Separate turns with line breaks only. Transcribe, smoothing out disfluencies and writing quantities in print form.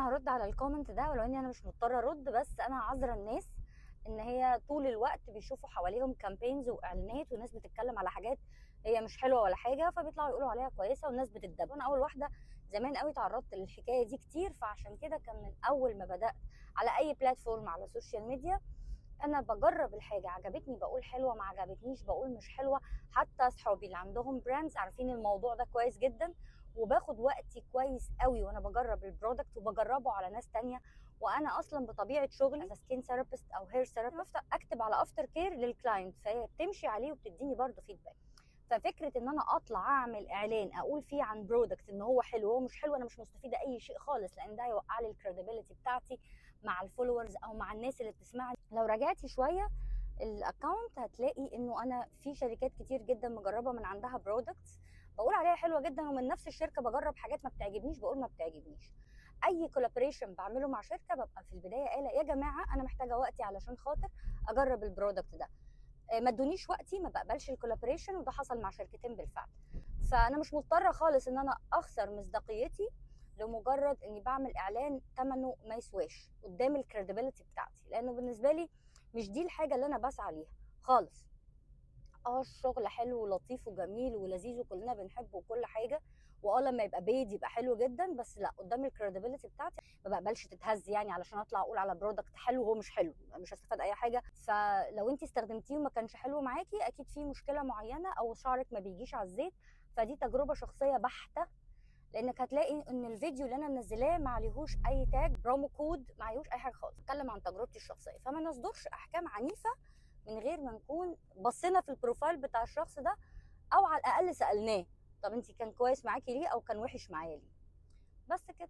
انا هرد على الكومنت ده، ولو اني انا مش مضطره ارد، بس انا عذره الناس ان هي طول الوقت بيشوفوا حواليهم كامبينز واعلانات وناس بتتكلم على حاجات هي مش حلوه ولا حاجه، فبيطلعوا يقولوا عليها كويسه والناس بتتدب. انا اول واحده زمان قوي تعرضت للحكايه دي كتير، فعشان كده كان من اول ما بدات على اي بلاتفورم على السوشيال ميديا انا بجرب الحاجه، عجبتني بقول حلوه، ما عجبتنيش بقول مش حلوه. حتى اصحابي اللي عندهم براندز عارفين الموضوع ده كويس جدا، وباخد وقتي كويس قوي وانا بجرب البرودكت وبجربه على ناس تانية. وانا اصلا بطبيعه شغلي سكين ثيرابيست او هير ثيرابيست اكتب على افتر كير للكلاينت، فهي بتمشي عليه وبتديني برضو فيدباك. ففكره ان انا اطلع اعمل اعلان اقول فيه عن برودكت ان هو حلو وهو مش حلو، انا مش مستفيده اي شيء خالص، لان ده هيوقع لي الكريديبيليتي بتاعتي مع الفولورز او مع الناس اللي بتسمعني. لو رجعتي شويه الاكونت هتلاقي انه انا في شركات كتير جدا مجربه من عندها برودكتس بقول عليها حلوه جدا، ومن نفس الشركه بجرب حاجات ما بتعجبنيش بقول ما بتعجبنيش. اي كولابريشن بعمله مع شركه ببقى في البدايه قايله يا جماعه انا محتاجه وقتي علشان خاطر اجرب البرودكت ده، ما ادونيش وقتي ما بقبلش الكولابريشن، وده حصل مع شركتين بالفعل. فانا مش مضطره خالص ان انا اخسر مصداقيتي لمجرد اني بعمل اعلان ثمنه ما يسواش قدام الكريديبيليتي بتاعتي، لانه بالنسبه لي مش دي الحاجه اللي انا بسعى ليها خالص. الشغل حلو ولطيف وجميل ولذيذ وكلنا بنحبه وكل حاجه، لما يبقى بيد يبقى حلو جدا، بس لا قدام الكريديبيليتي بتاعتي ما بقبلش تتهز يعني علشان اطلع اقول على برودكت حلو وهو مش حلو، مش هستفاد اي حاجه. فلو انت استخدمتيه وما كانش حلو معاكي اكيد في مشكله معينه، او شعرك ما بيجيش على الزيت، فدي تجربه شخصيه بحته. لانك هتلاقي ان الفيديو اللي انا منزلاه ما عليهوش اي تاج برومو كود، ما عليهوش اي حاجه خالص، اتكلم عن تجربتي الشخصيه، فما نصدرش احكام عنيفه من غير ما نكون بصينا في البروفايل بتاع الشخص ده، او على الاقل سالناه طب انت كان كويس معاكي ليه او كان وحش معايا ليه. بس كده.